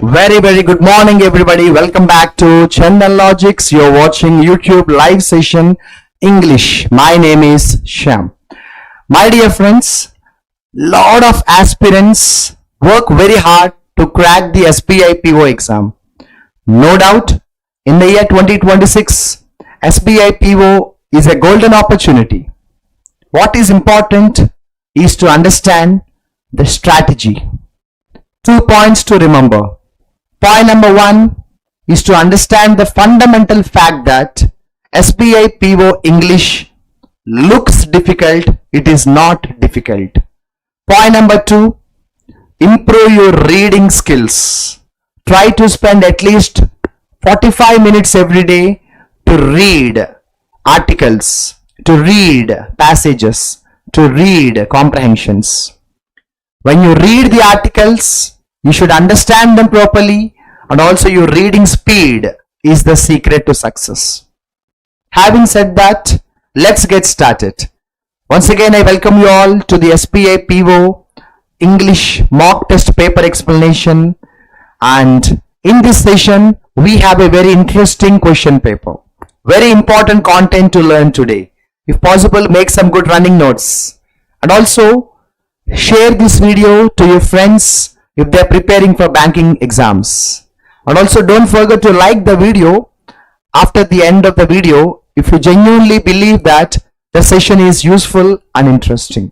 Very good morning everybody. Welcome back to Chandan Logics. You're watching YouTube live session English. My name is Shyam. My dear friends, lot of aspirants work very hard to crack the SBI PO exam. No doubt, in the year 2026, SBI PO is a golden opportunity. What is important is to understand the strategy. 2 points to remember. Point number 1 is to understand the fundamental fact that SBI PO English looks difficult, it is not difficult. Point number 2, improve your reading skills. Try to spend at least 45 minutes every day to read articles, to read passages, to read comprehensions. When you read the articles, you should understand them properly, and also your reading speed is the secret to success. Having said that, let's get started. Once again, I welcome you all to the SBI PO English mock test paper explanation, and in this session we have a very interesting question paper. Very important content to learn today. If possible, make some good running notes, and also share this video to your friends if they are preparing for banking exams. And also don't forget to like the video after the end of the video if you genuinely believe that the session is useful and interesting.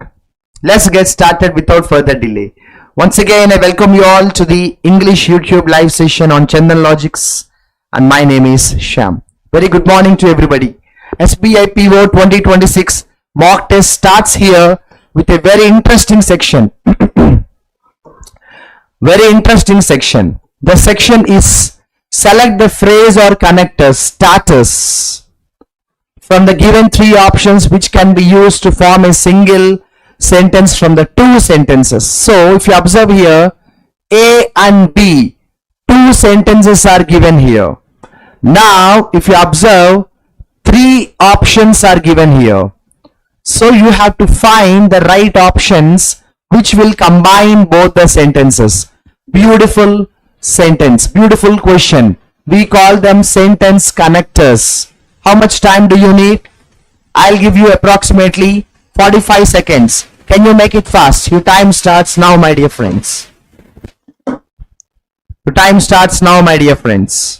Let's get started without further delay. Once again, I welcome you all to the English YouTube live session on Chandan Logics, and my name is Shyam. Very good morning to everybody. SBI PO 2026 mock test starts here with a very interesting section. Very interesting section. The section is select the phrase or connectors, starters, from the given 3 options which can be used to form a single sentence from the 2 sentences. So if you observe here, A and B, 2 sentences are given here. Now if you observe, 3 options are given here. So you have to find the right options which will combine both the sentences. Beautiful sentence, beautiful question. We call them sentence connectors. How much time do you need? I'll give you approximately 45 seconds. Can you make it fast? Your time starts now, my dear friends. Your time starts now, my dear friends.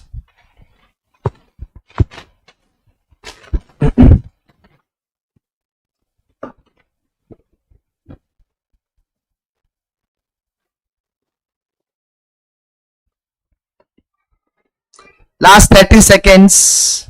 Last 30 seconds.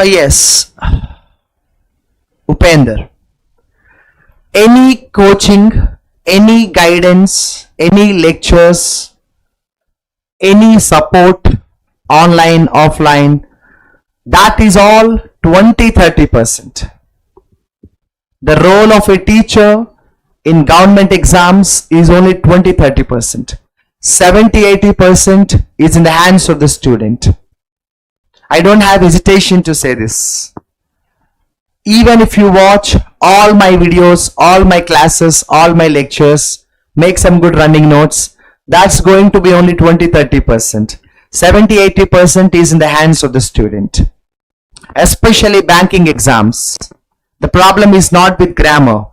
Yes, Upender. Any coaching, any guidance, any lectures, any support, online, offline, that is all 20-30%. The role of a teacher in government exams is only 20-30%. 70-80% is in the hands of the student. I don't have hesitation to say this. Even if you watch all my videos, all my classes, all my lectures, make some good running notes, that's going to be only 20-30%. 70-80% is in the hands of the student. Especially banking exams. The problem is not with grammar.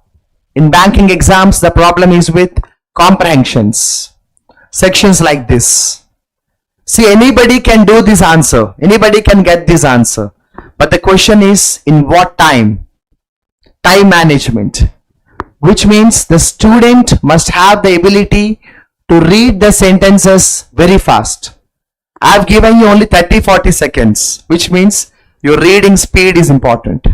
In banking exams, the problem is with comprehensions. Sections like this. See, anybody can do this answer. Anybody can get this answer. But the question is, in what time? Time management. Which means the student must have the ability to read the sentences very fast. I have given you only 30-40 seconds. Which means your reading speed is important.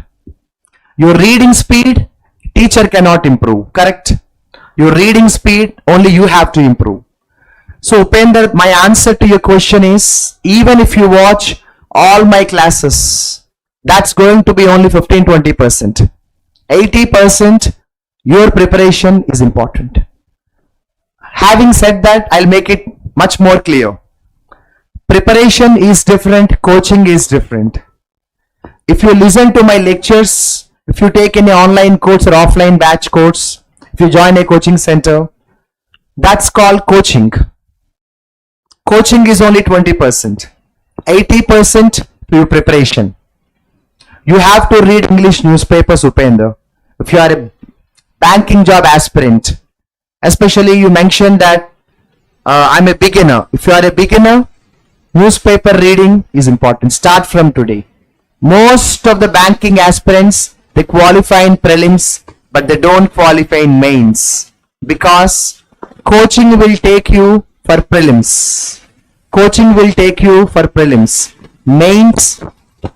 Your reading speed, teacher cannot improve. Correct? Your reading speed, only you have to improve. So Upender, my answer to your question is, even if you watch all my classes, that's going to be only 15-20%. 80% Your preparation is important. Having said that, I'll make it much more clear. Preparation is different, coaching is different. If you listen to my lectures, if you take any online course or offline batch course, if you join a coaching center, that's called coaching. Coaching is only 20%. 80% your preparation. You have to read English newspapers, Upendra. If you are a banking job aspirant, especially you mentioned that I'm a beginner. If you are a beginner, newspaper reading is important. Start from today. Most of the banking aspirants, they qualify in prelims, but they don't qualify in mains because coaching will take you for prelims. Coaching will take you for prelims. Mains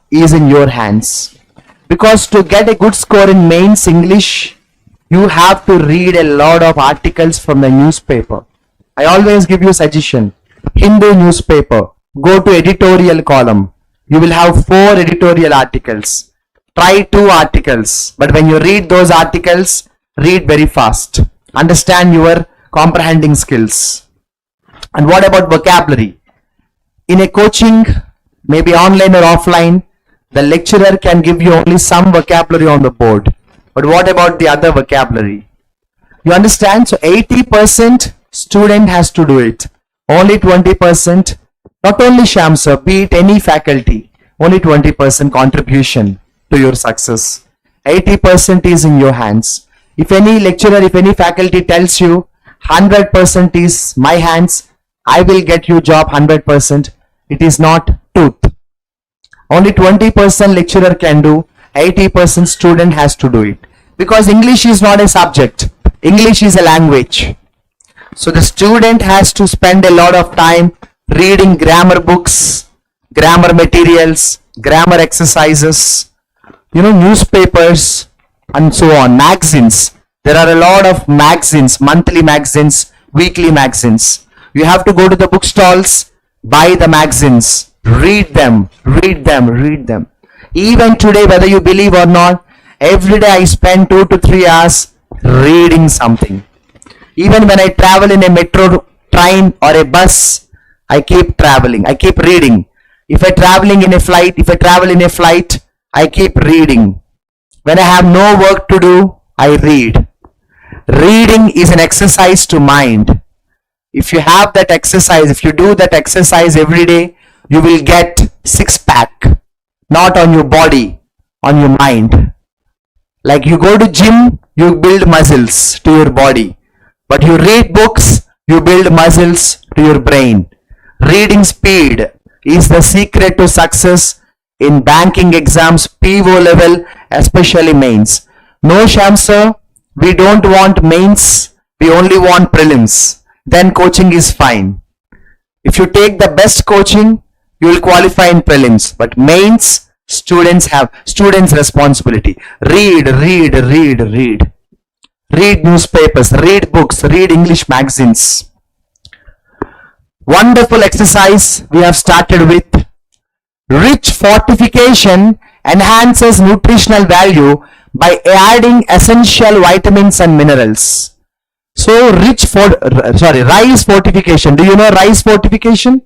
is in your hands. Because to get a good score in mains English, you have to read a lot of articles from the newspaper. I always give you suggestion. Hindu newspaper, go to editorial column. You will have 4 editorial articles. Try 2 articles. But when you read those articles, read very fast. Understand your comprehending skills. And what about vocabulary? In a coaching, maybe online or offline, the lecturer can give you only some vocabulary on the board. But what about the other vocabulary? You understand? So 80% student has to do it. Only 20%, not only Sham sir, be it any faculty, only 20% contribution to your success. 80% is in your hands. If any lecturer, if any faculty tells you 100% is my hands, I will get you job 100%, it is not truth. Only 20% lecturer can do, 80% student has to do it. Because English is not a subject. English is a language. So the student has to spend a lot of time reading grammar books, grammar materials, grammar exercises, newspapers and so on, magazines. There are a lot of magazines, monthly magazines, weekly magazines. You have to go to the bookstalls, buy the magazines, read them. Even today, whether you believe or not, every day I spend 2 to 3 hours reading something. Even when I travel in a metro, train or a bus, I keep traveling. I keep reading. If I travel in a flight, I keep reading. When I have no work to do, I read. Reading is an exercise to mind. If you have that exercise, if you do that exercise every day, you will get 6-pack. Not on your body, on your mind. Like you go to gym, you build muscles to your body. But you read books, you build muscles to your brain. Reading speed is the secret to success in banking exams, PO level, especially mains. No, Sham sir, we don't want mains, we only want prelims. Then coaching is fine. If you take the best coaching, you will qualify in prelims. But mains, students responsibility. Read newspapers, read books, read English magazines. Wonderful exercise we have started with. Rich fortification enhances nutritional value by adding essential vitamins and minerals. So rice fortification. Do you know rice fortification?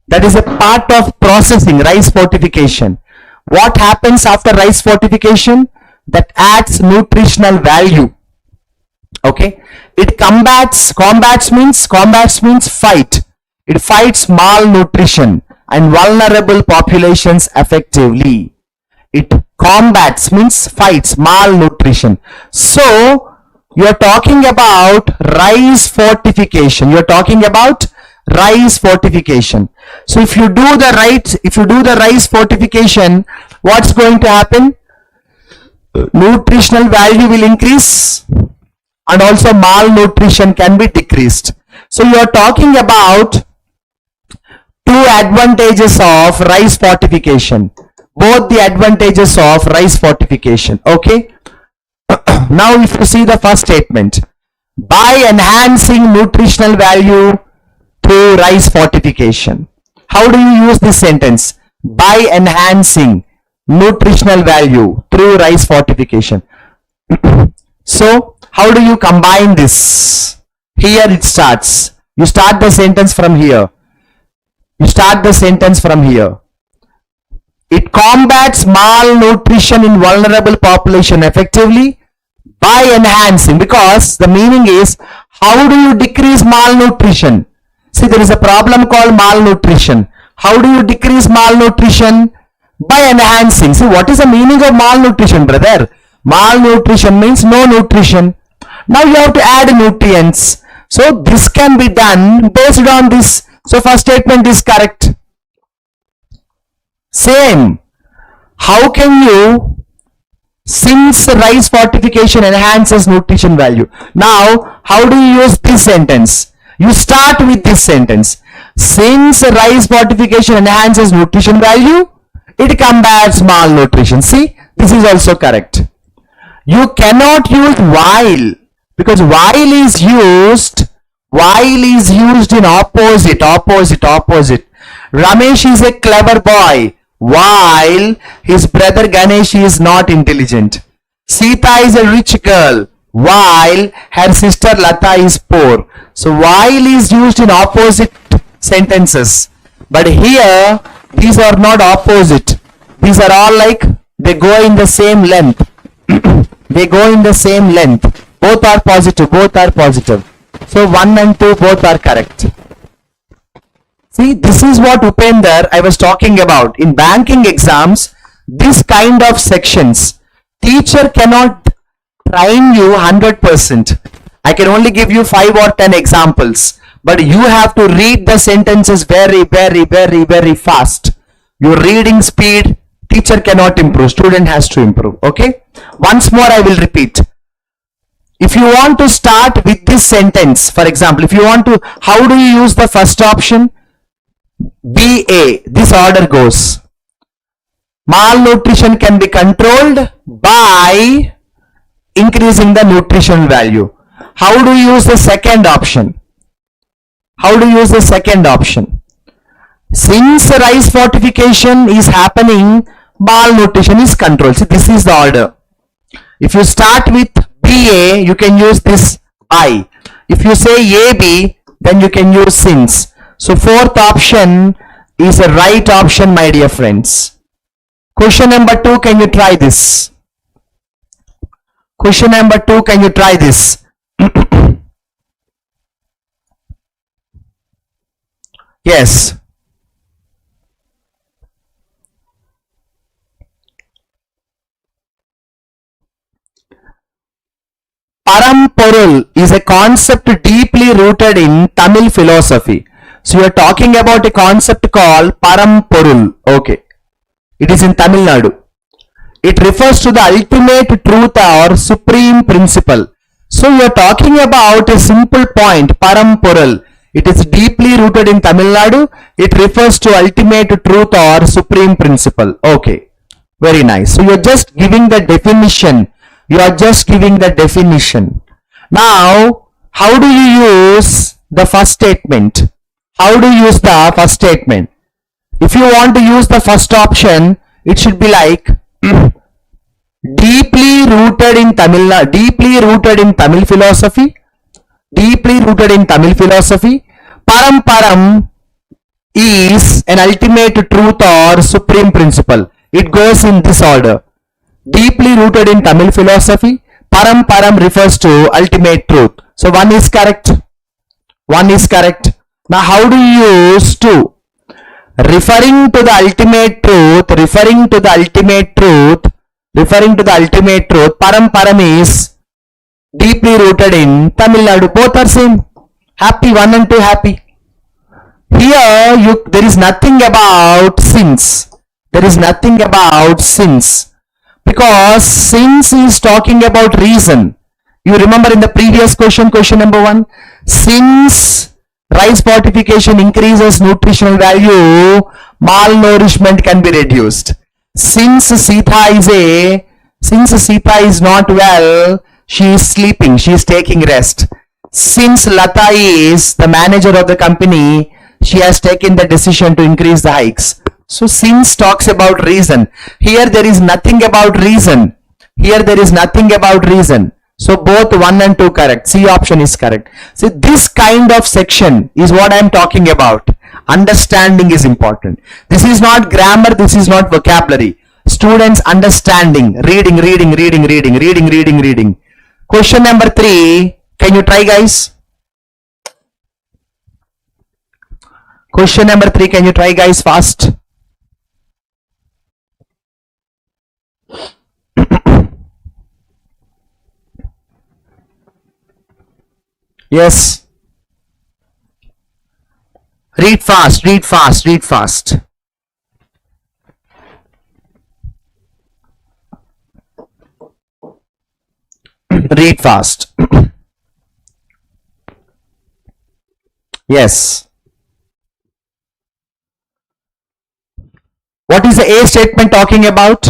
That is a part of processing, rice fortification. What happens after rice fortification? That adds nutritional value. Okay. It combats means fight. It fights malnutrition and vulnerable populations effectively. It combats means fights malnutrition. So you are talking about rice fortification. So if you do the rice fortification, what's going to happen? Nutritional value will increase and also malnutrition can be decreased. So you are talking about 2 advantages of rice fortification. Both the advantages of rice fortification. Okay. Now if you see the first statement, by enhancing nutritional value through rice fortification. How do you use this sentence? By enhancing nutritional value through rice fortification. So how do you combine this? Here it starts. You start the sentence from here. You start the sentence from here. It combats malnutrition in vulnerable population effectively by enhancing, because the meaning is, how do you decrease malnutrition? See, there is a problem called malnutrition. How do you decrease malnutrition? By enhancing. See, what is the meaning of malnutrition, brother? Malnutrition means no nutrition. Now you have to add nutrients. So this can be done based on this. So first statement is correct. Same. How can you, since rice fortification enhances nutrition value. Now, how do you use this sentence? You start with this sentence. Since rice fortification enhances nutrition value, it combats malnutrition. See, this is also correct. You cannot use while, because while is used in opposite. Ramesh is a clever boy, while his brother Ganesh is not intelligent. Sita is a rich girl, while her sister Lata is poor. So while is used in opposite sentences, but here these are not opposite. These are all like, they go in the same length. They go in the same length. Both are positive. So 1 and 2 both are correct. See, this is what Upender I was talking about. In banking exams, this kind of sections, teacher cannot train you 100%. I can only give you 5 or 10 examples, but you have to read the sentences very fast. Your reading speed, teacher cannot improve, student has to improve. Okay, once more I will repeat. If you want to start with this sentence, for example, if you want to, how do you use the first option? BA, this order goes. Malnutrition can be controlled by increasing the nutrition value. How do you use the second option? Since rice fortification is happening, malnutrition is controlled. See, this is the order. If you start with BA, you can use this by. If you say AB, then you can use since. So fourth option is a right option, my dear friends. Question number 2, can you try this? Yes. Paramporul is a concept deeply rooted in Tamil philosophy. So you are talking about a concept called Paramporul. Okay. It is in Tamil Nadu. It refers to the ultimate truth or supreme principle. So you are talking about a simple point, Paramporul. It is deeply rooted in Tamil Nadu. It refers to ultimate truth or supreme principle. Okay. Very nice. So you are just giving the definition. Now, how do you use the first statement? If you want to use the first option, it should be like deeply rooted in Tamil philosophy. Param is an ultimate truth or supreme principle. It goes in this order. Deeply rooted in Tamil philosophy. Param refers to ultimate truth. So 1 is correct. Now how do you use 2? Referring to the ultimate truth. Param is deeply rooted in Tamil Nadu. Both are same. Happy, 1 and 2 happy. Here there is nothing about since. Because since is talking about reason. You remember in the previous question number 1, since rice fortification increases nutritional value, malnourishment can be reduced. Since Sita is not well, she is sleeping, she is taking rest. Since Lata is the manager of the company, she has taken the decision to increase the hikes. So since talks about reason. Here there is nothing about reason. Here there is nothing about reason. So both 1 and 2 correct. C option is correct. See, this kind of section is what I am talking about. Understanding is important. This is not grammar, this is not vocabulary. Students understanding, reading. Question number 3. Can you try, guys? Question number 3. Can you try, guys, fast? Yes. Read fast. Read fast. Read fast. Yes. What is the A statement talking about?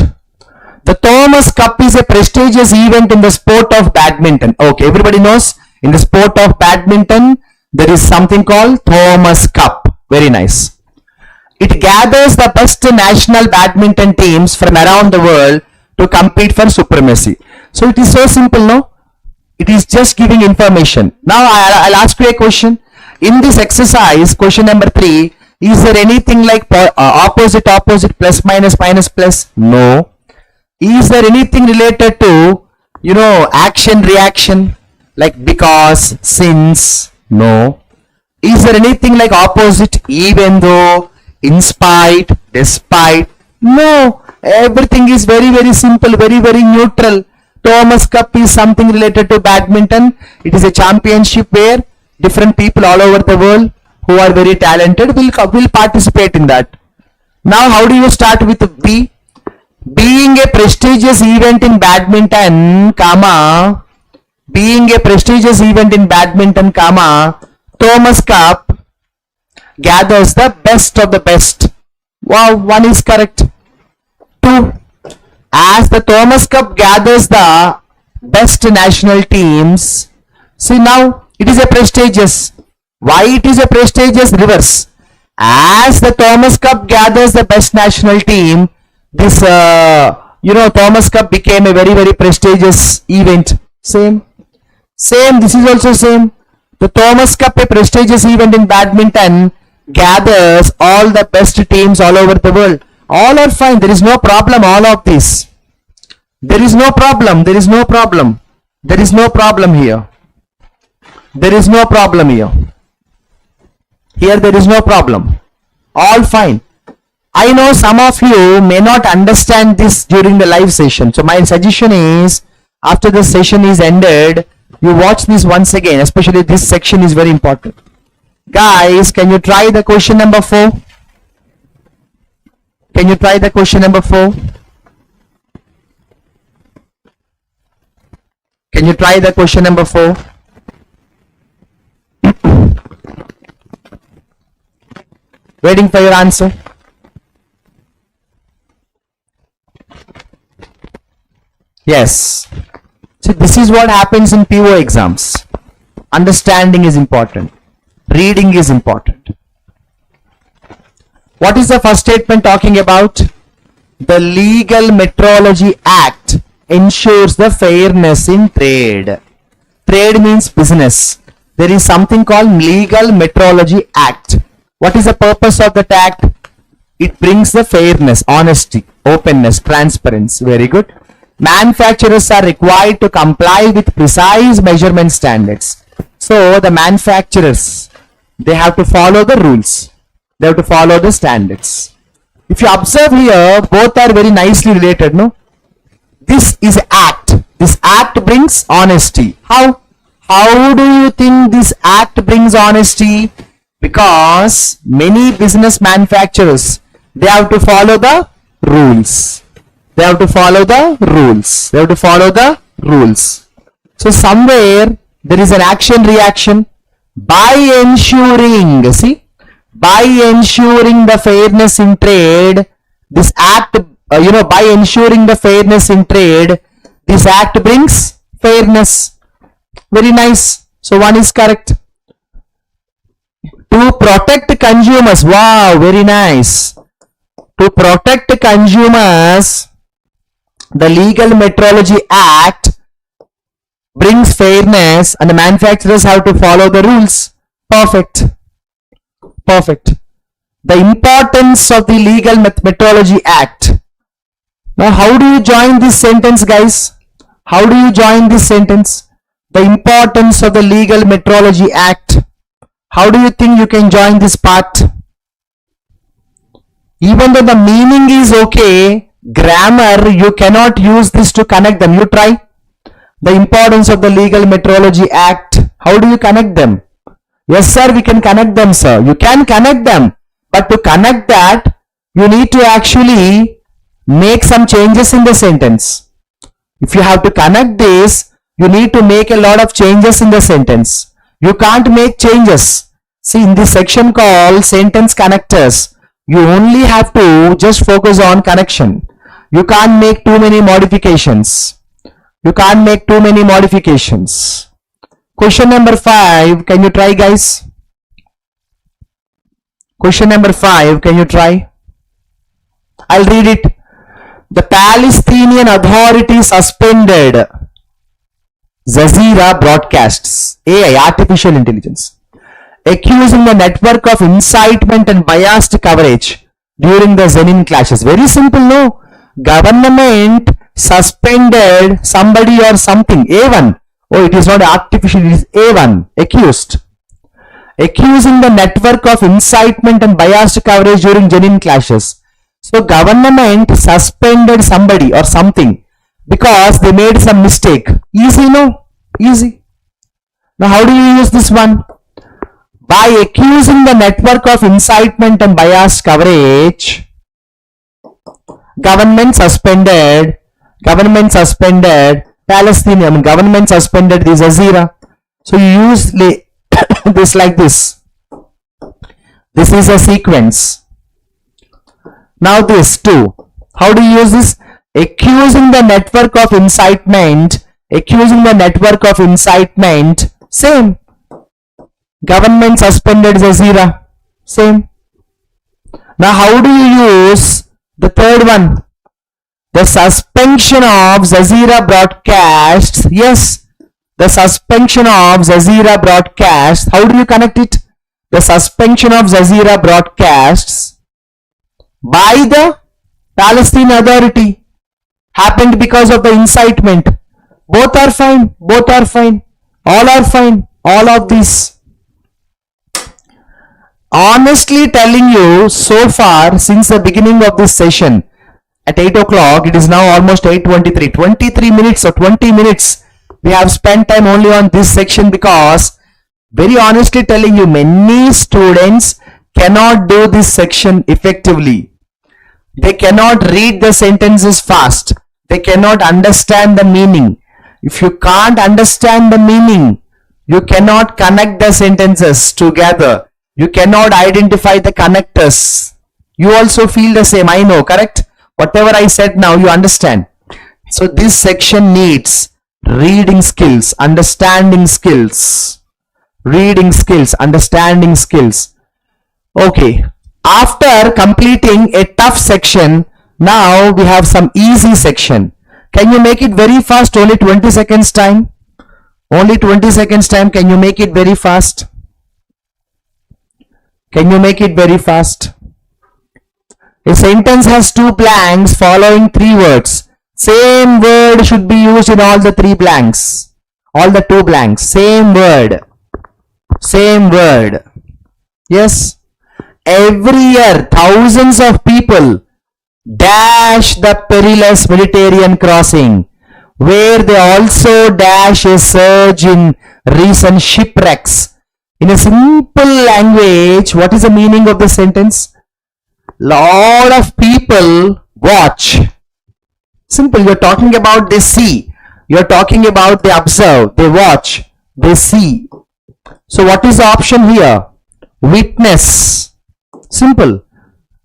The Thomas Cup is a prestigious event in the sport of badminton. Okay, everybody knows in the sport of badminton there is something called Thomas Cup. Very nice. It gathers the best national badminton teams from around the world to compete for supremacy. So it is so simple, no? It is just giving information. Now I'll ask you a question. In this exercise, question number 3, is there anything like opposite, plus, minus, plus? No. Is there anything related to, action, reaction, like because, since? No. Is there anything like opposite, even though, in spite, despite? No. Everything is very, very simple, very, very neutral. Thomas Cup is something related to badminton. It is a championship where different people all over the world who are very talented will participate in that. Now, how do you start with B? Being a prestigious event in badminton, Thomas Cup gathers the best of the best. Wow, 1 is correct. 2. As the Thomas Cup gathers the best national teams, see now it is a prestigious. Why it is a prestigious? Reverse. As the Thomas Cup gathers the best national team, this Thomas Cup became a very, very prestigious event. Same. This is also same. The Thomas Cup, a prestigious event in badminton, gathers all the best teams all over the world. All are fine. There is no problem. All of this. There is no problem here. There is no problem here. Here there is no problem. All fine. I know some of you may not understand this during the live session. So my suggestion is, after the session is ended, you watch this once again. Especially this section is very important. Guys, can you try the question number 4? Can you try the question number 4? Can you try the question number 4? Waiting for your answer. Yes. So this is what happens in PO exams. Understanding is important. Reading is important. What is the first statement talking about? The Legal Metrology Act ensures the fairness in trade. Trade means business. There is something called Legal Metrology Act. What is the purpose of that act? It brings the fairness, honesty, openness, transparency. Very good. Manufacturers are required to comply with precise measurement standards. So the manufacturers, they have to follow the rules. They have to follow the standards. If you observe here, both are very nicely related, no? This is act. This act brings honesty. How? How do you think this act brings honesty? Because many business manufacturers, they have to follow the rules. They have to follow the rules. They have to follow the rules. So somewhere there is an action reaction. By ensuring, see, by ensuring the fairness in trade, this act, by ensuring the fairness in trade, this act brings fairness. Very nice. So 1 is correct. To protect consumers. Wow, very nice. To protect consumers, The Legal Metrology Act brings fairness and the manufacturers have to follow the rules. Perfect. Perfect. The importance of the Legal Metrology Act. Now, how do you join this sentence, guys? How do you join this sentence? The importance of the Legal Metrology Act. How do you think you can join this part? Even though the meaning is okay, grammar, you cannot use this to connect them. You try. The importance of the Legal Metrology Act. How do you connect them? Yes, sir, we can connect them, sir. You can connect them. But to connect that, you need to actually make some changes in the sentence. If you have to connect this, you need to make a lot of changes in the sentence. You can't make changes. See, in this section called sentence connectors, you only have to just focus on connection. You can't make too many modifications. You can't make too many modifications. Question number 5, can you try, guys? Question number 5, can you try? I'll read it. The Palestinian Authority suspended Jazeera broadcasts, AI, artificial intelligence, accusing the network of incitement and biased coverage during the Jenin clashes. Very simple, no? Government suspended somebody or something. A1. Oh, it is not artificial, it is A1. Accused. Accusing the network of incitement and biased coverage during Jenin clashes. So, government suspended somebody or something because they made some mistake. Easy, no? Easy. Now, how do you use this one? By accusing the network of incitement and biased coverage, government suspended Palestinian, government suspended the Jazeera. So you use this like this. This is a sequence. Now this too. How do you use this? Accusing the network of incitement, same. Government suspended Jazeera, same. Now how do you use the third one? The suspension of Jazeera broadcasts. Yes, the suspension of Jazeera broadcasts. How do you connect it? The suspension of Jazeera broadcasts by the Palestinian Authority happened because of the incitement. Both are fine. Both are fine. All are fine. All of these. Honestly telling you, so far since the beginning of this session, at 8 o'clock, it is now almost 8:23. 23 minutes or 20 minutes we have spent time only on this section because, very honestly telling you, many students cannot do this section effectively. They cannot read the sentences fast. They cannot understand the meaning. If you can't understand the meaning, you cannot connect the sentences together. You cannot identify the connectors. You also feel the same, I know, correct? Whatever I said now, you understand. So this section needs reading skills, understanding skills. Reading skills, understanding skills. Okay. After completing a tough section, now we have some easy section. Can you make it very fast? Only 20 seconds time. Only 20 seconds time. Can you make it very fast? Can you make it very fast? A sentence has 2 blanks following 3 words. Same word should be used in all the 3 blanks. All the 2 blanks. Same word. Same word. Yes. Every year, thousands of people dash the perilous Mediterranean crossing, where they also dash a surge in recent shipwrecks. In a simple language, what is the meaning of the sentence? Lot of people watch. Simple, you're talking about they see. You're talking about they observe, they watch, they see. So what is the option here? Witness. Simple.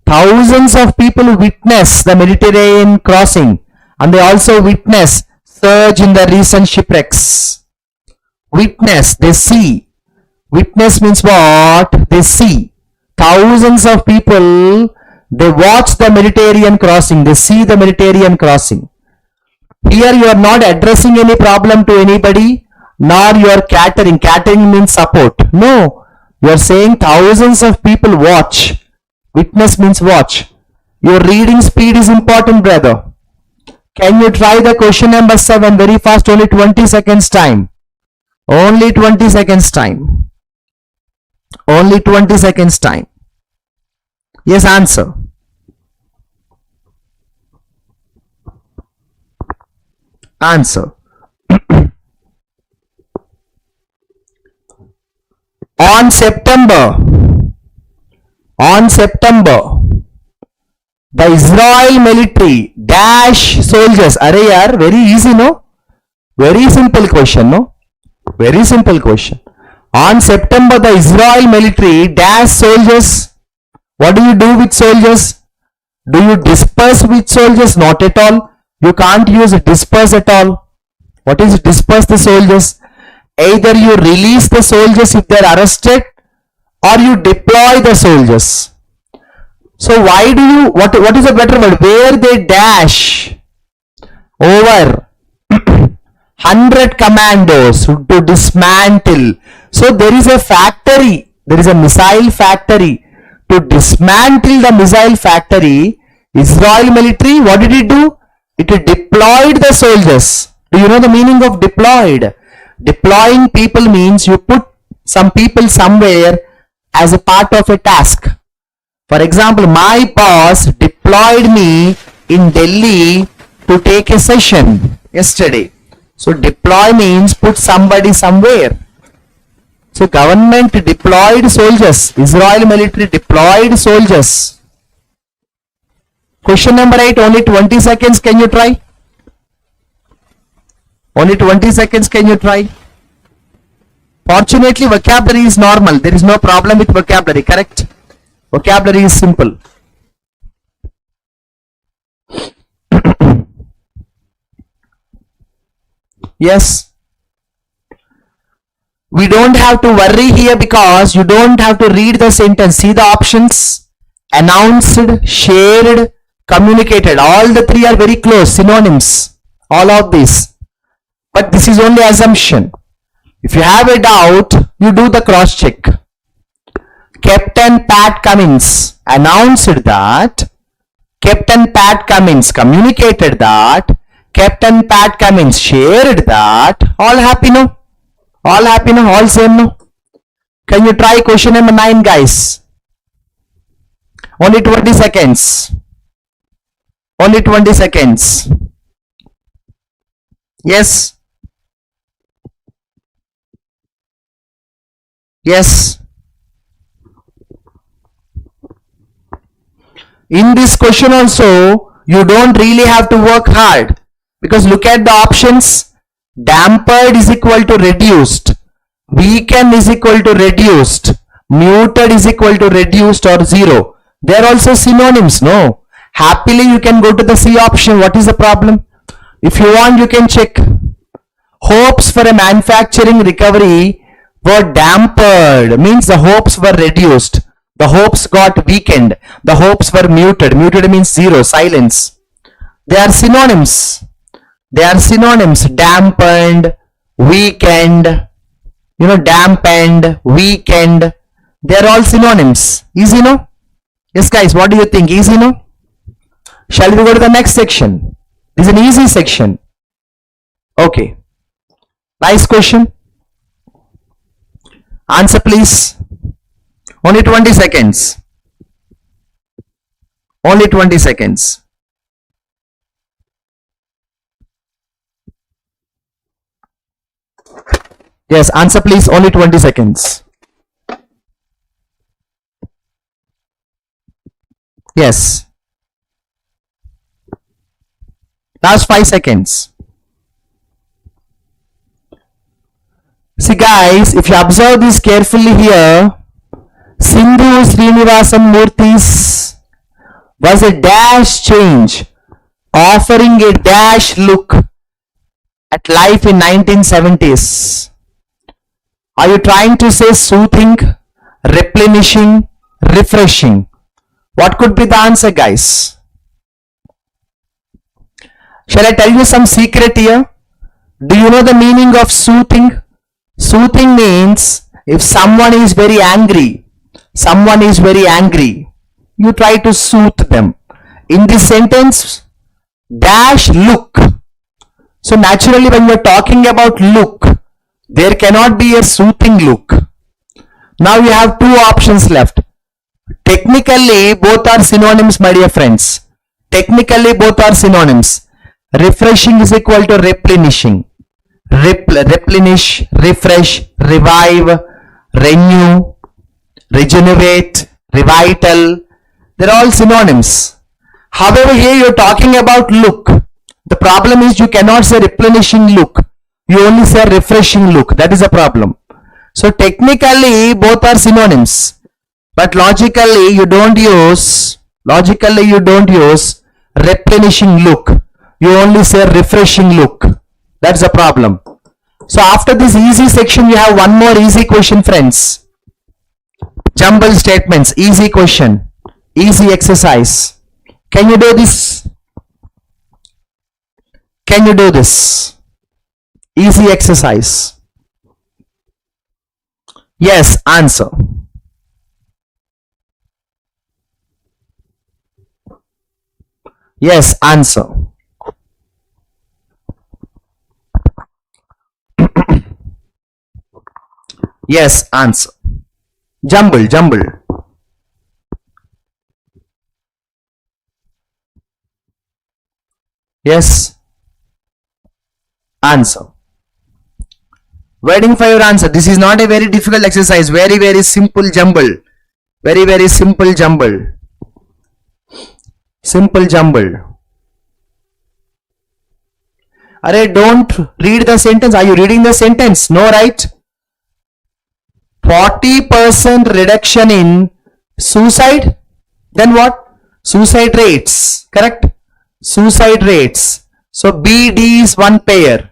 Thousands of people witness the Mediterranean crossing and they also witness surge in the recent shipwrecks. Witness, they see. Witness means what? They see. Thousands of people, they watch the Mediterranean crossing. They see the Mediterranean crossing. Here you are not addressing any problem to anybody, nor you are catering. Catering means support. No, you are saying thousands of people watch. Witness means watch. Your reading speed is important, brother. Can you try the question number 7 very fast? Only 20 seconds time. Only 20 seconds time. Only 20 seconds time. Yes, answer. Answer. On September, the Israel military dash soldiers. Arey yaar, very easy, no? Very simple question, no? Very simple question. On September, the Israel military dash soldiers. What do you do with soldiers? Do you disperse with soldiers? Not at all. You can't use disperse at all. What is disperse the soldiers? Either you release the soldiers if they are arrested, or you deploy the soldiers. So why do you, what is a better word? Where they dash over 100 commandos to dismantle. So there is a factory, there is a missile factory. To dismantle the missile factory, Israel military, what did it do? It deployed the soldiers. Do you know the meaning of deployed? Deploying people means you put some people somewhere as a part of a task. For example, my boss deployed me in Delhi to take a session yesterday. So deploy means put somebody somewhere. So government deployed soldiers. Israel military deployed soldiers. Question number 8, only 20 seconds. Can you try? Only 20 seconds. Can you try? Fortunately, vocabulary is normal. There is no problem with vocabulary, correct? Vocabulary is simple. Yes. We don't have to worry here because you don't have to read the sentence. See the options. Announced, shared, communicated. All the three are very close, synonyms. All of these. But this is only assumption. If you have a doubt, you do the cross check. Captain Pat Cummins announced that. Captain Pat Cummins communicated that. Captain Pat Cummins shared that. All happy, no? All happy, no? All same, no? Can you try question number 9, guys? Only 20 seconds. Only 20 seconds. Yes. Yes. In this question also, you don't really have to work hard. Because look at the options. Dampened is equal to reduced. Weakened is equal to reduced. Muted is equal to reduced or zero. They are also synonyms, no? Happily you can go to the C option. What is the problem? If you want, you can check. Hopes for a manufacturing recovery were dampened. Means the hopes were reduced. The hopes got weakened. The hopes were muted. Muted means zero, silence. They are synonyms. They are synonyms. Dampened, weakened, dampened, weakened. They are all synonyms. Easy, no? Yes, guys, what do you think? Easy, no? Shall we go to the next section? This is an easy section. Okay. Nice question. Answer, please. Only 20 seconds. Only 20 seconds. Yes, answer please. Only 20 seconds. Yes. Last 5 seconds. See guys, if you observe this carefully here, Sindhu Srinivasan Murthy's was a dash change, offering a dash look at life in 1970s. Are you trying to say soothing, replenishing, refreshing? What could be the answer, guys? Shall I tell you some secret here? Do you know the meaning of soothing? Soothing means if someone is very angry, you try to soothe them. In this sentence, dash look. So naturally when you are talking about look, there cannot be a soothing look. Now you have two options left. Technically both are synonyms, my dear friends. Technically both are synonyms. Refreshing is equal to replenishing. Replenish, refresh, revive, renew, regenerate, revital. They're all synonyms. However, here you're talking about look. The problem is you cannot say replenishing look. You only say refreshing look. That is a problem. So technically both are synonyms. But logically you don't use replenishing look. You only say refreshing look. That's a problem. So after this easy section, you have one more easy question, friends. Jumble statements, easy question, easy exercise. Can you do this? Can you do this? Easy exercise. Yes, answer. Yes, answer. Yes, answer. Jumble. Yes, answer. Waiting for your answer. This is not a very difficult exercise. Very simple jumble. Very simple jumble. Simple jumble. Arey, don't read the sentence. Are you reading the sentence? No, right? 40% reduction in suicide. Then what? Suicide rates. Correct? Suicide rates. So BD is one pair.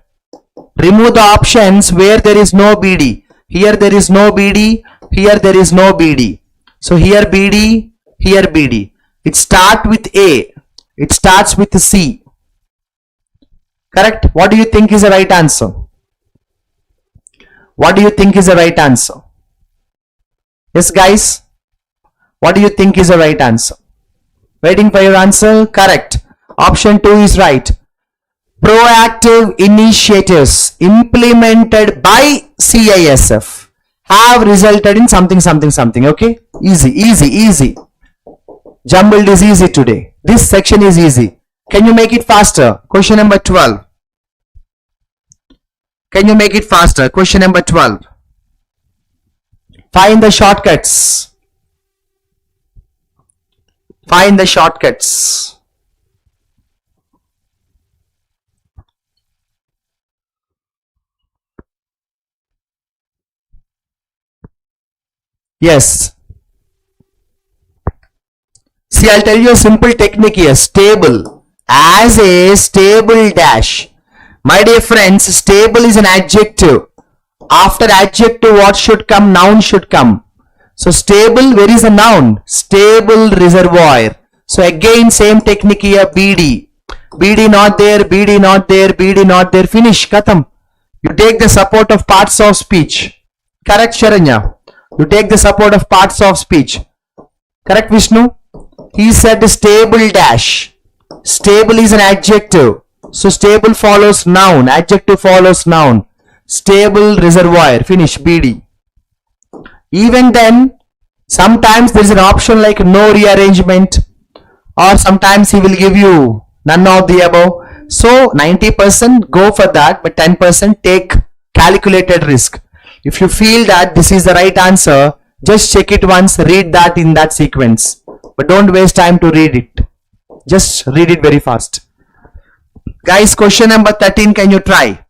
Remove the options where there is no BD. Here there is no BD. Here there is no BD. So here BD. Here BD. It starts with A. It starts with C. Correct? What do you think is the right answer? What do you think is the right answer? Yes, guys. What do you think is the right answer? Waiting for your answer. Correct. Option 2 is right. Proactive initiatives implemented by CISF have resulted in something. Okay? Easy. Jumbled is easy today. This section is easy. Can you make it faster? Question number 12. Can you make it faster? Question number 12. Find the shortcuts. Find the shortcuts. Yes. See, I'll tell you a simple technique here. Stable. As a stable dash. My dear friends, stable is an adjective. After adjective, what should come? Noun should come. So stable, where is a noun? Stable reservoir. So again, same technique here. BD. BD not there, BD not there, BD not there. Finish. Katham. You take the support of parts of speech. Correct, Sharanya? You take the support of parts of speech. Correct, Vishnu? He said stable dash. Stable is an adjective. So stable follows noun. Adjective follows noun. Stable reservoir. Finish. BD. Even then, sometimes there is an option like no rearrangement, or sometimes he will give you none of the above. So 90% go for that, but 10% take calculated risk. If you feel that this is the right answer, just check it once, read that in that sequence. But don't waste time to read it. Just read it very fast. Guys, question number 13, can you try?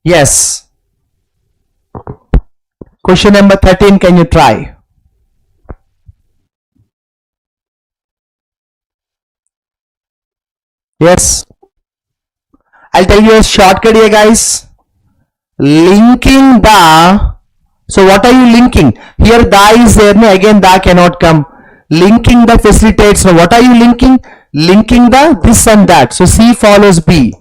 Yes. Question number 13, can you try? Yes. I'll tell you a shortcut here, guys. Linking the. So what are you linking? Here da is there. No, again da cannot come. Linking the facilitates. Now what are you linking? Linking the this and that. So C follows B.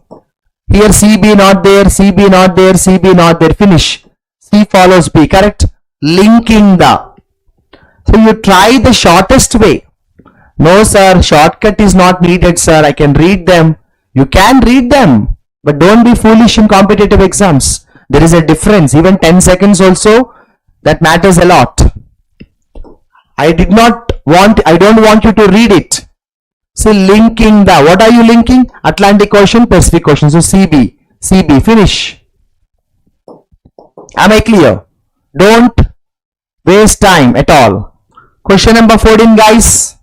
Here CB not there, CB not there, CB not there. Finish. C follows B. Correct? Linking the. So you try the shortest way. No sir, shortcut is not needed sir. I can read them. You can read them. But don't be foolish in competitive exams. There is a difference. Even 10 seconds also, that matters a lot. I don't want you to read it. So linking the, what are you linking? Atlantic Ocean, Pacific Ocean. So CB, finish. Am I clear? Don't waste time at all. Question number 14 guys.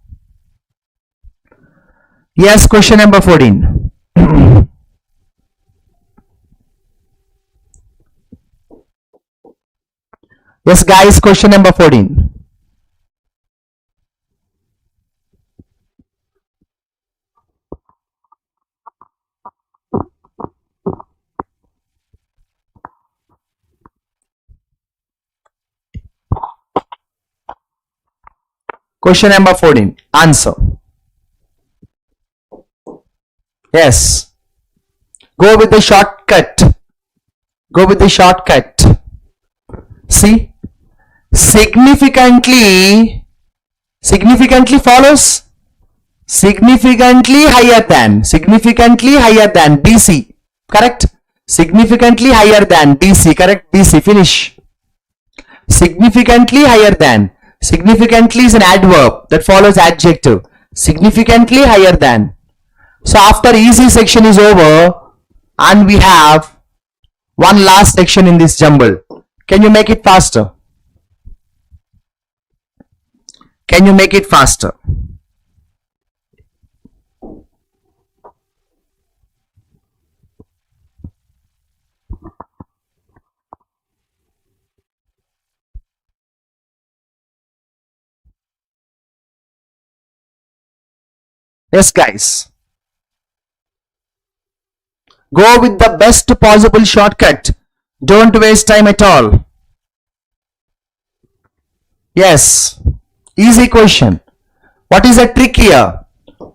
Yes, question number 14. Yes guys, question number 14. Question number 14. Answer. Yes. Go with the shortcut. Go with the shortcut. See? Significantly follows significantly higher than DC. Correct? Significantly higher than DC. Correct? DC. Finish. Significantly higher than. Significantly is an adverb that follows adjective. Significantly higher than. So after easy section is over and we have one last section in this jumble. Can you make it faster? Can you make it faster? Yes guys. Go with the best possible shortcut. Don't waste time at all. Yes. Easy question. What is the trick here?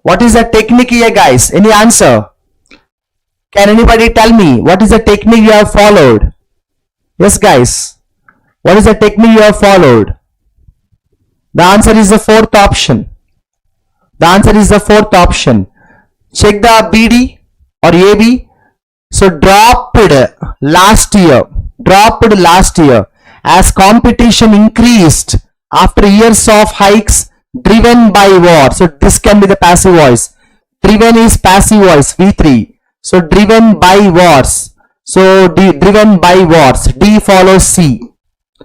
What is the technique here guys? Any answer? Can anybody tell me what is the technique you have followed? Yes guys. What is the technique you have followed? The answer is the fourth option. The answer is the fourth option. Check the BD or AB. So dropped last year as competition increased after years of hikes driven by war. So this can be the passive voice. Driven is passive voice V3. So driven by wars. So driven by wars. D follows C.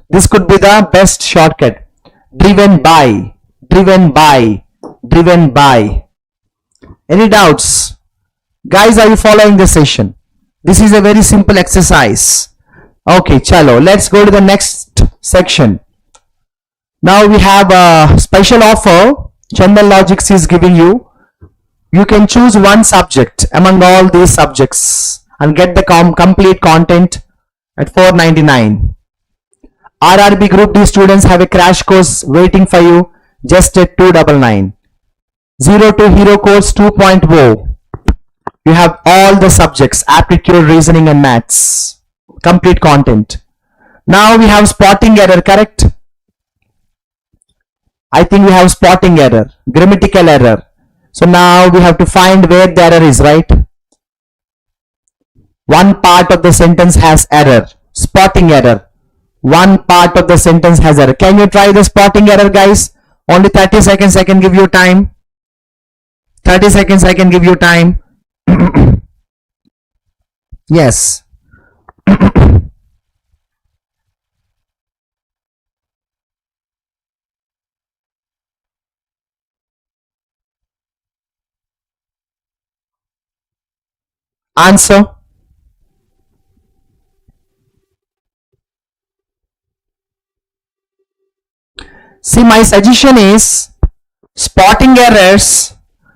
This could be the best shortcut. Driven by. Any doubts? Guys, are you following the session? This is a very simple exercise. Okay, chalo. Let's go to the next section. Now we have a special offer Chandan Logics is giving you. You can choose one subject among all these subjects and get the complete content at $4.99. RRB Group D students have a crash course waiting for you just at $2.99. Zero to Hero course 2.0. You have all the subjects, aptitude, reasoning and maths. Complete content. Now we have spotting error, correct? I think we have spotting error, grammatical error. So now we have to find where the error is, right? One part of the sentence has error. Spotting error. One part of the sentence has error. Can you try the spotting error, guys? Only 30 seconds I can give you time. 30 seconds I can give you time. Yes. Answer. See, my suggestion is spotting errors.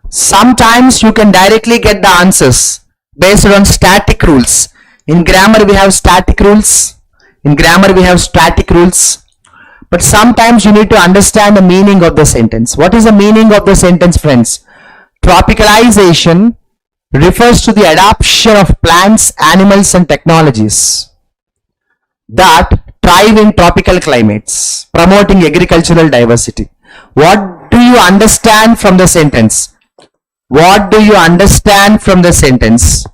Sometimes you can directly get the answers based on static rules. In grammar we have static rules. But sometimes you need to understand the meaning of the sentence. What is the meaning of the sentence, friends? Tropicalization refers to the adoption of plants, animals and technologies that thrive in tropical climates, promoting agricultural diversity. What do you understand from the sentence? What do you understand from the sentence?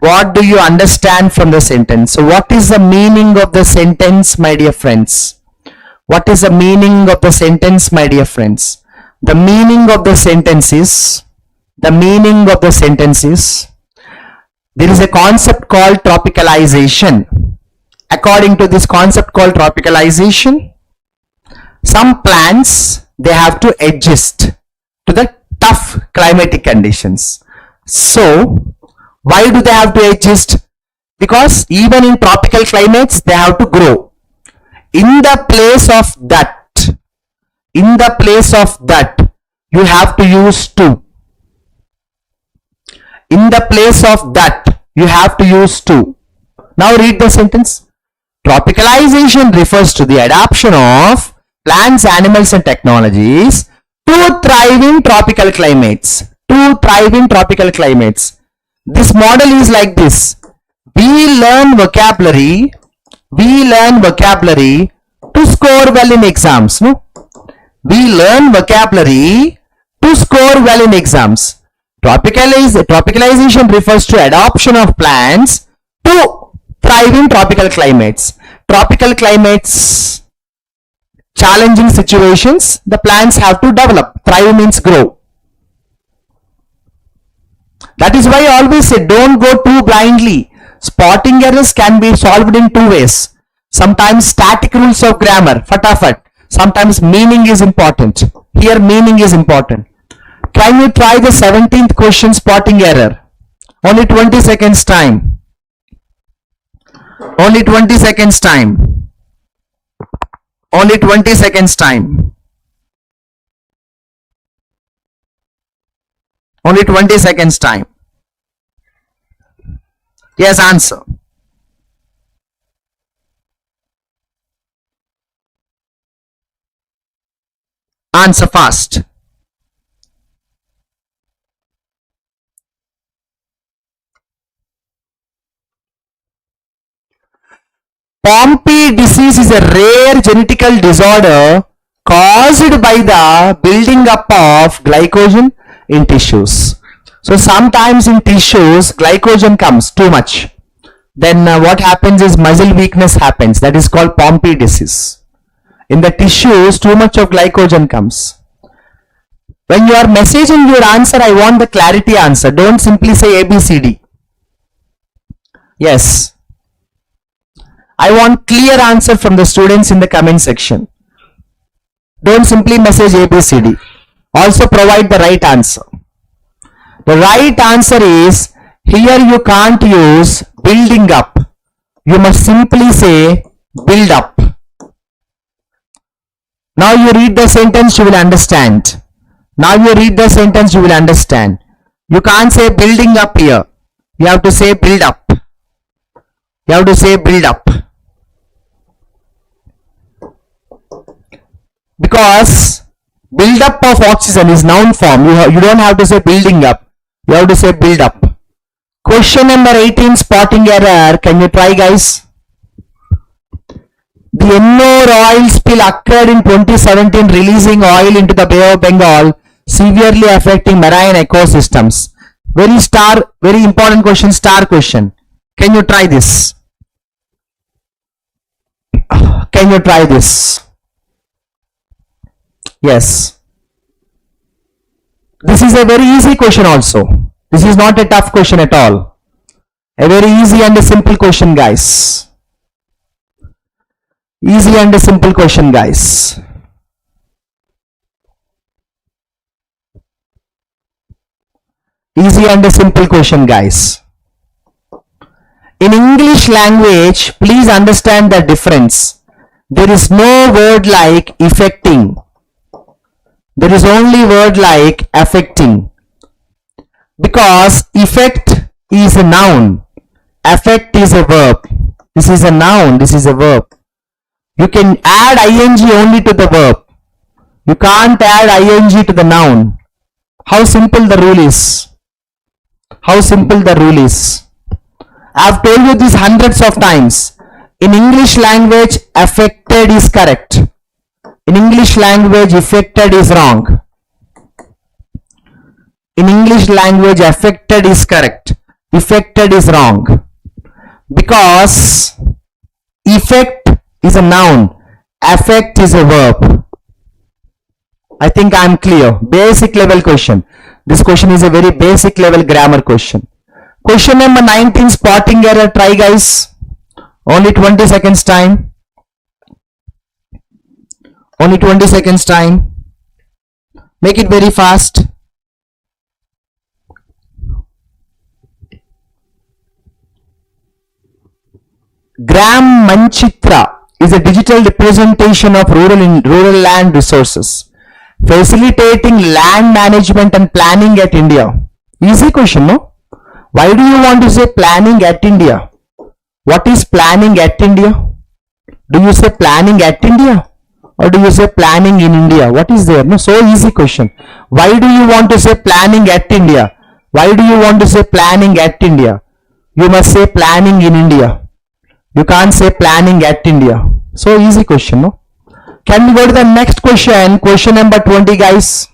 What do you understand from the sentence? So what is the meaning of the sentence, my dear friends? What is the meaning of the sentence, my dear friends? The meaning of the sentence is, there is a concept called tropicalization. According to this concept called tropicalization, some plants, they have to adjust to the tough climatic conditions. So why do they have to adjust? Because even in tropical climates, they have to grow. In the place of that, you have to use two. In the place of that, you have to use two. Now read the sentence. Tropicalization refers to the adoption of plants, animals and technologies to thrive in tropical climates. This model is like this. We learn vocabulary to score well in exams. No? We learn vocabulary to score well in exams. Tropicalization refers to adoption of plants to thrive in tropical climates. Tropical climates, challenging situations, the plants have to develop. Thrive means grow. That is why I always say, don't go too blindly. Spotting errors can be solved in two ways. Sometimes static rules of grammar, fatafat. Sometimes meaning is important. Here meaning is important. Can you try the 17th question, spotting error? Only 20 seconds time. Only 20 seconds time. Only 20 seconds time. Only 20 seconds time. Yes, answer. Answer fast. Pompe disease is a rare genetical disorder caused by the building up of glycogen in tissues. So sometimes in tissues glycogen comes too much. Then what happens is muscle weakness happens. That is called Pompe disease. In the tissues too much of glycogen comes. When you are messaging your answer, I want the clarity answer. Don't simply say ABCD. Yes. I want clear answer from the students in the comment section. Don't simply message ABCD. Also provide the right answer. The right answer is, here you can't use building up. You must simply say build up. Now you read the sentence, you will understand. Now you read the sentence, you will understand. You can't say building up here. You have to say build up. You have to say build up. Because build up of oxygen is noun form. You don't have to say building up. You have to say build up. Question number 18, spotting error. Can you try, guys? The Ennore oil spill occurred in 2017, releasing oil into the Bay of Bengal, severely affecting marine ecosystems. Very important question, star question. Can you try this? Can you try this? Yes. This is a very easy question also. This is not a tough question at all. A very easy and a simple question, guys. Easy and a simple question, guys. Easy and a simple question, guys. In English language, please understand the difference. There is no word like affecting. There is only word like affecting. Because effect is a noun. Affect is a verb. This is a noun. This is a verb. You can add ing only to the verb. You can't add ing to the noun. How simple the rule is. How simple the rule is. I have told you this hundreds of times. In English language, affected is correct. In English language, affected is wrong. In English language, affected is correct. Affected is wrong. Because effect is a noun. Affect is a verb. I think I am clear. Basic level question. This question is a very basic level grammar question. Question number 19, spotting error. Try guys. Only 20 seconds time. Only 20 seconds time. Make it very fast. Gram Manchitra is a digital representation of rural land resources, facilitating land management and planning at India. Easy question, no? Why do you want to say planning at India? What is planning at India? Do you say planning at India? Or do you say planning in India? What is there? No, so easy question. Why do you want to say planning at India? Why do you want to say planning at India? You must say planning in India. You can't say planning at India. So easy question, no? Can we go to the next question? Question number 20, guys.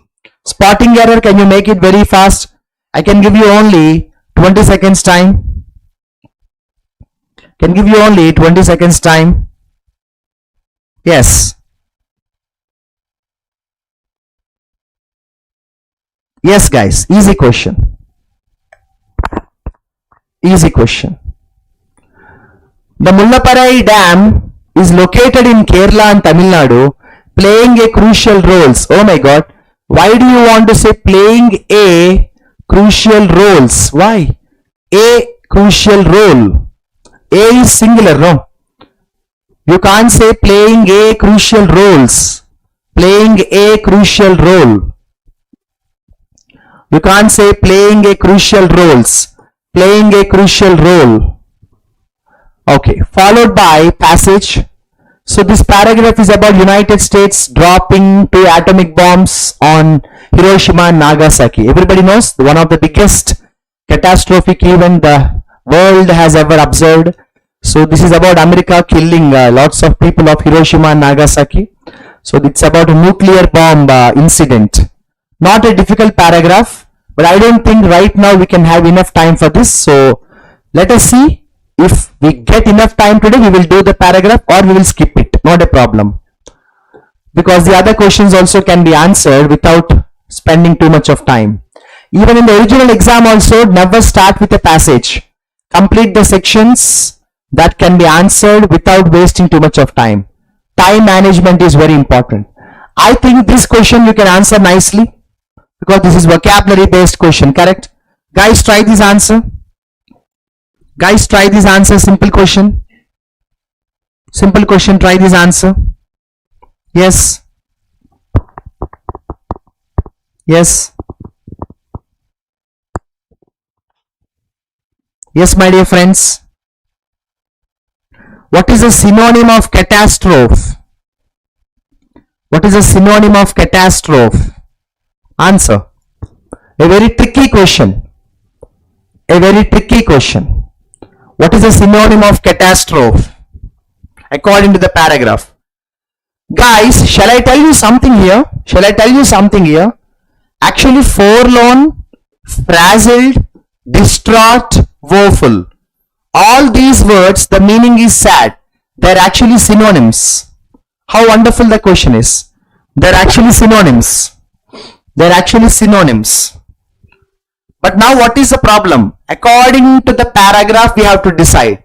Spotting error, can you make it very fast? I can give you only 20 seconds time. Can give you only 20 seconds time. Yes. Yes, guys. Easy question. Easy question. The Mullaparai Dam is located in Kerala and Tamil Nadu, playing a crucial roles. Oh my God. Why do you want to say playing a crucial roles? Why? A crucial role. A is singular, no? You can't say playing a crucial roles. Playing a crucial role. You can't say playing a crucial roles. Playing a crucial role. Okay, followed by passage. So this paragraph is about United States dropping 2 atomic bombs on Hiroshima and Nagasaki. Everybody knows one of the biggest catastrophic event the world has ever observed. So this is about America killing lots of people of Hiroshima and Nagasaki. So it's about a nuclear bomb incident. Not a difficult paragraph, but I don't think right now we can have enough time for this. So let us see. If we get enough time today, we will do the paragraph or we will skip it. Not a problem. Because the other questions also can be answered without spending too much of time. Even in the original exam also, never start with a passage. Complete the sections that can be answered without wasting too much of time. Time management is very important. I think this question you can answer nicely. Because this is vocabulary based question, correct? Guys, try this answer. Guys, try this answer. Simple question. Simple question. Try this answer. Yes. Yes. Yes, my dear friends. What is a synonym of catastrophe? What is a synonym of catastrophe? Answer. A very tricky question. A very tricky question. What is a synonym of catastrophe? According to the paragraph. Guys, shall I tell you something here? Shall I tell you something here? Actually, forlorn, frazzled, distraught, woeful. All these words, the meaning is sad. They're actually synonyms. How wonderful the question is. They're actually synonyms. They're actually synonyms. But now what is the problem? According to the paragraph, we have to decide.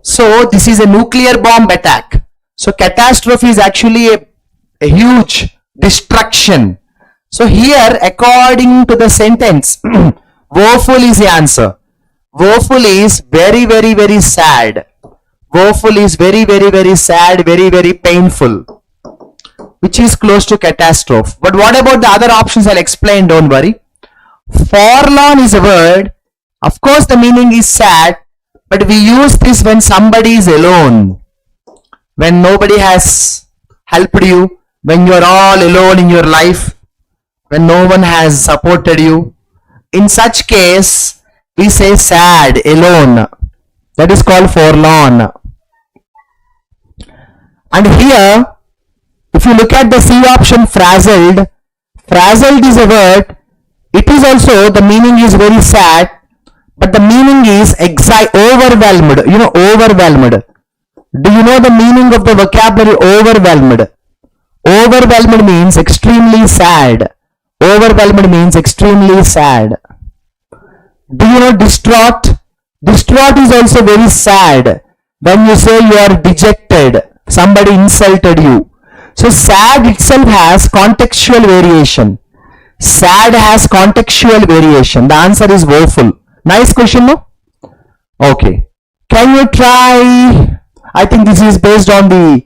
So this is a nuclear bomb attack. So catastrophe is actually a huge destruction. So here, according to the sentence, woeful is the answer. Woeful is very, very, very sad. Woeful is very, very, very sad, very, very painful. Which is close to catastrophe. But what about the other options? I'll explain, don't worry. Forlorn is a word. Of course, the meaning is sad, but we use this when somebody is alone. when nobody has helped you, when you are all alone in your life, when no one has supported you. In such case, we say sad, alone. That is called forlorn. And here, if you look at the C option, frazzled, frazzled is a word. It is also, the meaning is very sad, but the meaning is overwhelmed. You know, overwhelmed. Do you know the meaning of the vocabulary overwhelmed? Overwhelmed means extremely sad. Overwhelmed means extremely sad. Do you know distraught? Distraught is also very sad. When you say you are dejected, somebody insulted you. So sad itself has contextual variation. Sad has contextual variation. The answer is woeful. Nice question, no? Okay. Can you try? I think this is based on the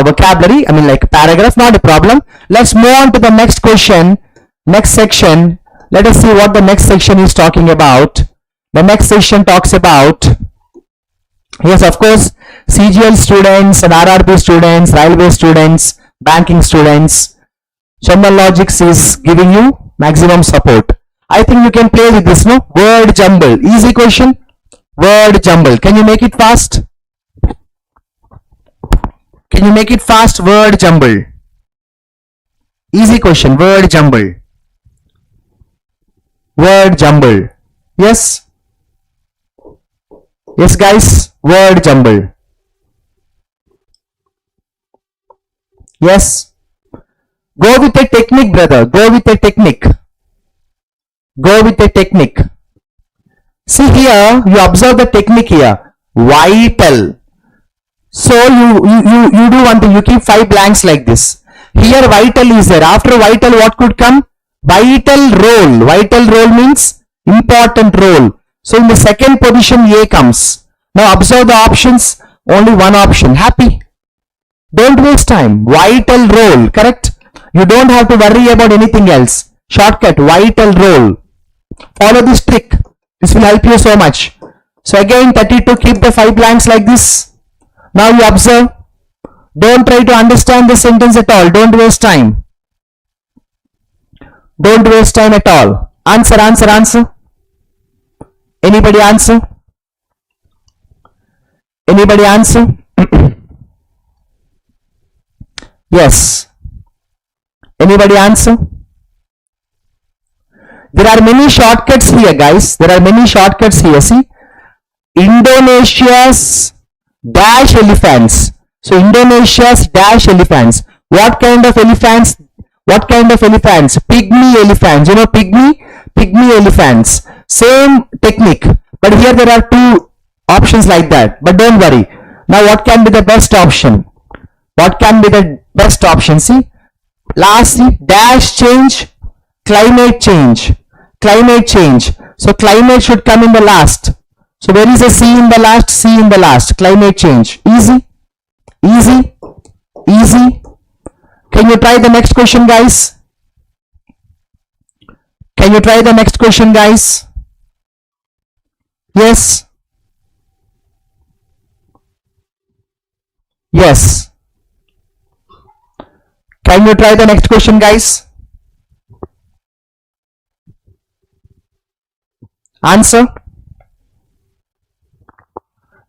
vocabulary. I mean, like paragraph, not a problem. Let's move on to the next question. Next section. Let us see what the next section is talking about. The next section talks about, yes, of course, CGL students and RRB students, railway students, banking students. Chandan Logics is giving you maximum support. I think you can play with this, no? Word jumble. Easy question. Word jumble. Can you make it fast? Can you make it fast? Word jumble. Easy question. Word jumble. Word jumble. Yes? Yes, guys. Word jumble. Yes? Go with a technique, brother. Go with a technique. Go with a technique. See here, you observe the technique here. Vital. So you do one thing. You keep 5 blanks like this. Here vital is there. After vital, what could come? Vital role. Vital role means important role. So in the second position, A comes. Now observe the options. Only one option. Happy. Don't waste time. Vital role. Correct? You don't have to worry about anything else. Shortcut. Vital role. Follow this trick. This will help you so much. So again, 32. Keep the 5 blanks like this. Now you observe. Don't try to understand the sentence at all. Don't waste time. Don't waste time at all. Answer, answer, answer. Anybody answer? Anybody answer? Yes. Anybody answer? There are many shortcuts here, guys. There are many shortcuts here. See? Indonesia's dash elephants. So Indonesia's dash elephants. What kind of elephants? What kind of elephants? Pygmy elephants. You know pygmy? Pygmy elephants. Same technique. But here there are 2 options like that. But don't worry. Now what can be the best option? What can be the best option? See? Lastly, dash change, climate change. Climate change. So climate should come in the last. So where is a C in the last? C in the last. Climate change. Easy. Easy. Easy. Can you try the next question, guys? Can you try the next question, guys? Yes. Yes. Can you try the next question, guys? Answer.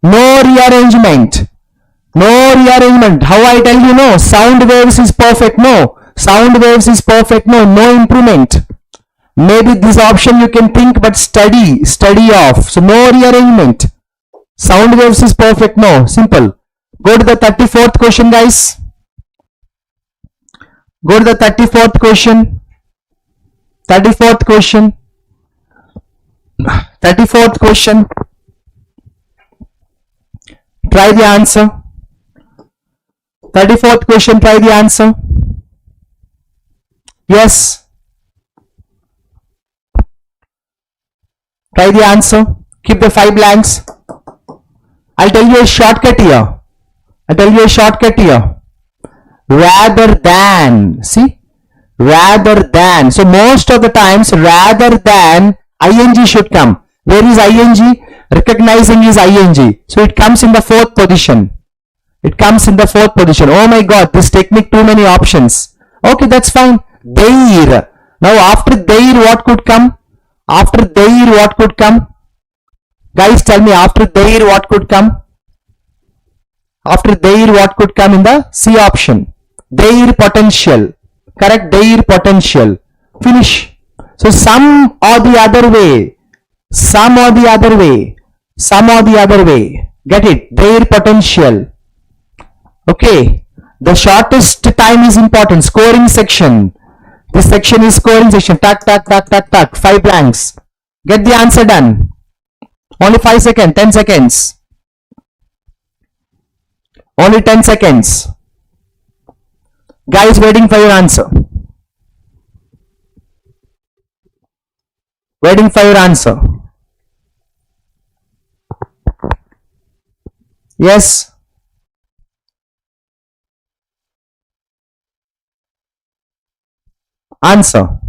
No rearrangement. No rearrangement. How I tell you no? Sound waves is perfect. No. Sound waves is perfect. No. No improvement. Maybe this option you can think, but study off. So no rearrangement. Sound waves is perfect. No. Simple. Go to the 34th question, guys. Go to the 34th question. 34th question. 34th question. Try the answer. 34th question, try the answer. Yes. Try the answer. Keep the 5 blanks. I'll tell you a shortcut here. I'll tell you a shortcut here. Rather than. See? Rather than. So most of the times, rather than, ing should come. Where is ing? Recognizing is ing. So it comes in the 4th position. It comes in the fourth position. Oh my god, this technique too many options. Okay, that's fine. There. Now after there what could come? After there what could come? Guys, tell me, after there what could come? After there what could come in the C option? There potential. Correct, there potential. Finish. So some or the other way. Some or the other way. Some or the other way. Get it? There potential. Okay. The shortest time is important. Scoring section. This section is scoring section. Tuck, tuck, tuck, tuck, tuck. 5 blanks. Get the answer done. Only 5 seconds. 10 seconds. Only 10 seconds. Guys, waiting for your answer. Waiting for your answer. Yes. Answer.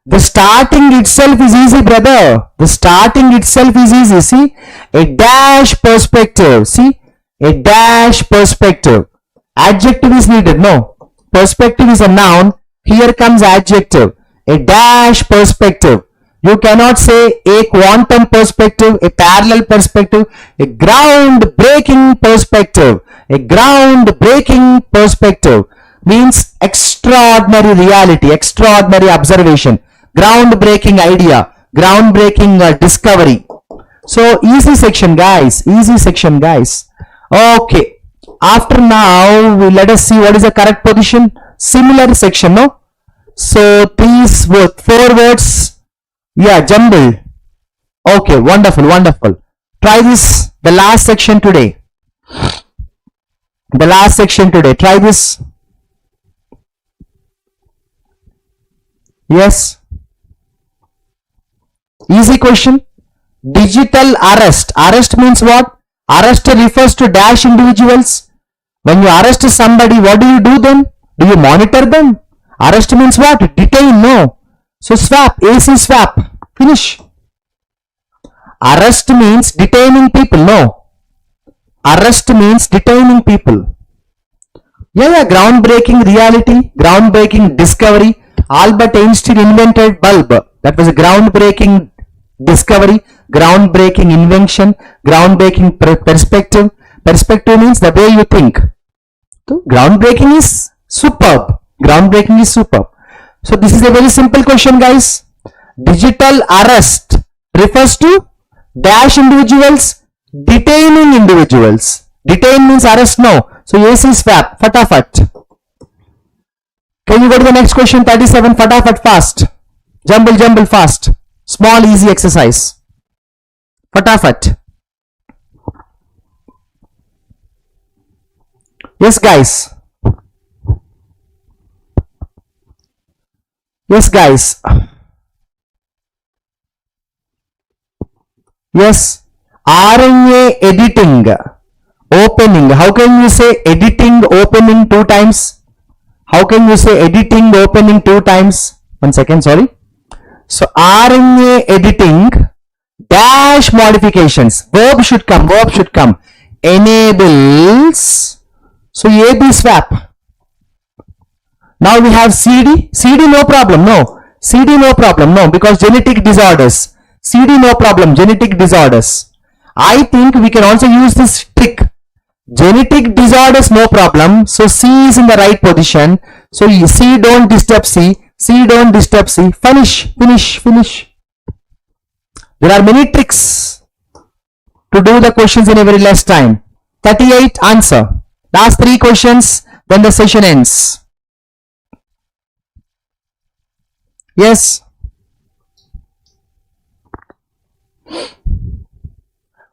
The starting itself is easy, brother. The starting itself is easy. See, a dash perspective. See, a dash perspective. Adjective is needed. No, perspective is a noun. Here comes adjective. A dash perspective. You cannot say a quantum perspective, a parallel perspective, a ground breaking perspective. A ground breaking perspective means extraordinary reality, extraordinary observation, groundbreaking idea, groundbreaking discovery. So easy section, guys. Easy section, guys. Okay. After now, let us see what is the correct position. Similar section, no? So these 4 words. Yeah, jumbled. Okay, wonderful, wonderful. Try this, the last section today. The last section today. Try this. Yes. Easy question. Digital arrest. Arrest means what? Arrest refers to dash individuals. When you arrest somebody, what do you do then? Do you monitor them? Arrest means what? Detain, no. So swap, AC swap. Finish. Arrest means detaining people, no. Arrest means detaining people. Yeah, groundbreaking reality, groundbreaking discovery. Albert Einstein invented bulb. That was a groundbreaking discovery, groundbreaking invention, groundbreaking perspective. Perspective means the way you think. So groundbreaking is superb. Groundbreaking is superb. So this is a very simple question, guys. Digital arrest refers to dash individuals, detaining individuals. Detain means arrest, no. So AC swap, fatafat. Can you go to the next question? 37, fatafat, fast. Jumble, jumble, fast. Small, easy exercise. Fatafat. Yes, guys. Yes, guys. Yes. RNA editing. Opening. How can you say editing, opening 2 times? How can you say editing, opening 2 times? 1 second, sorry. So RNA editing dash modifications. Verb should come. Verb should come. Enables. So AB swap. Now we have CD. CD no problem. No. CD no problem. No. Because genetic disorders. CD no problem. Genetic disorders. I think we can also use this trick. Genetic disorders no problem. So C is in the right position. So C don't disturb C. C don't disturb C. Finish. Finish. Finish. There are many tricks to do the questions in a very less time. 38 answer. Last 3 questions. Then the session ends. Yes.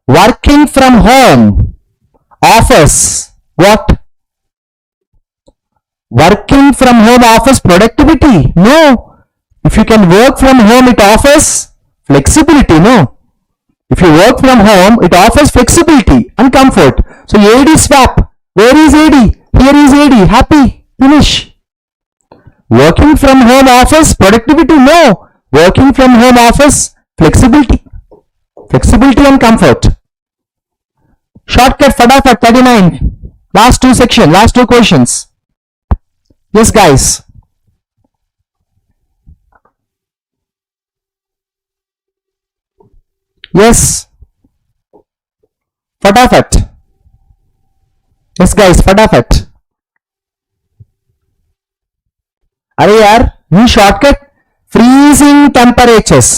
Working from home offers what? Working from home offers productivity? No. If you can work from home, it offers flexibility. No. If you work from home, it offers flexibility and comfort. So AD swap. Where is AD? Here is AD. Happy. Finish. Working from home offers productivity? No. Working from home offers flexibility. Flexibility and comfort. Shortcut फटाफट 39. Last two section, last two questions. Yes guys. Yes. फटाफट. Yes guys, फटाफट. अरे यार, ये shortcut freezing temperatures.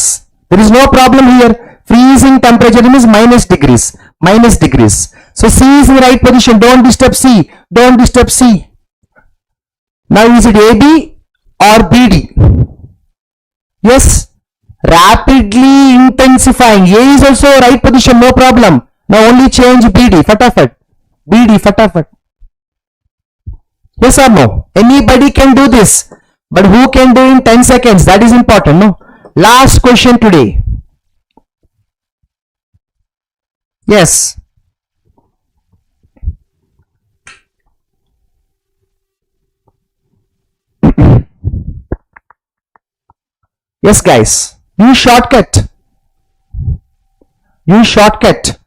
There is no problem here. Freezing temperature means minus degrees. Minus degrees. So C is in the right position. Don't disturb C. Don't disturb C. Now is it AB or BD? Yes. Rapidly intensifying. A is also right position. No problem. Now only change BD. Fatafat. BD. Fatafat. Yes or no? Anybody can do this. But who can do in 10 seconds? That is important. No. Last question today. Yes. Yes guys, use shortcut. Use shortcut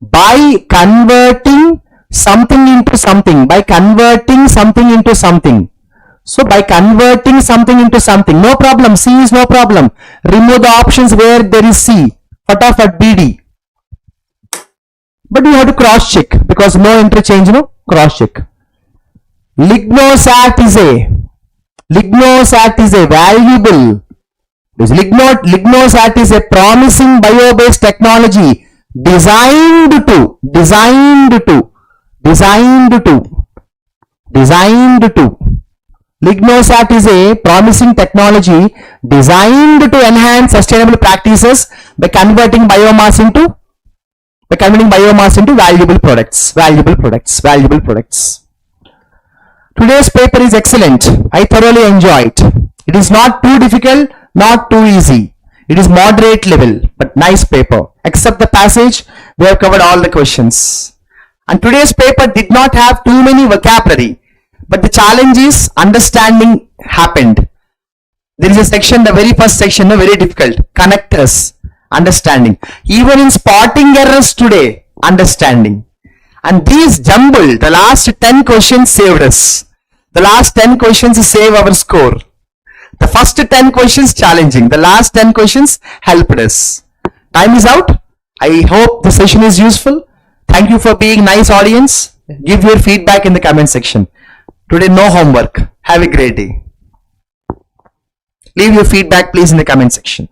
by converting something into something. By converting something into something. So by converting something into something, no problem. C is no problem. Remove the options where there is C. Fatafat BD. But you have to cross check because no interchange, no cross check. Lignosat is a valuable. Lignosat is a promising bio-based technology designed to Lignosat is a promising technology designed to enhance sustainable practices by converting biomass into valuable products. Today's paper is excellent. I thoroughly enjoyed. It is not too difficult, not too easy. It is moderate level, but nice paper. Except the passage, we have covered all the questions. And today's paper did not have too many vocabulary, but the challenge is understanding happened. There is a section, the very first section, very difficult. Connectors, understanding. Even in spotting errors today, understanding. And these jumbled, the last 10 questions saved us. The last 10 questions save our score. The first 10 questions challenging. The last 10 questions helped us. Time is out. I hope the session is useful. Thank you for being nice audience. Give your feedback in the comment section. Today no homework. Have a great day. Leave your feedback please in the comment section.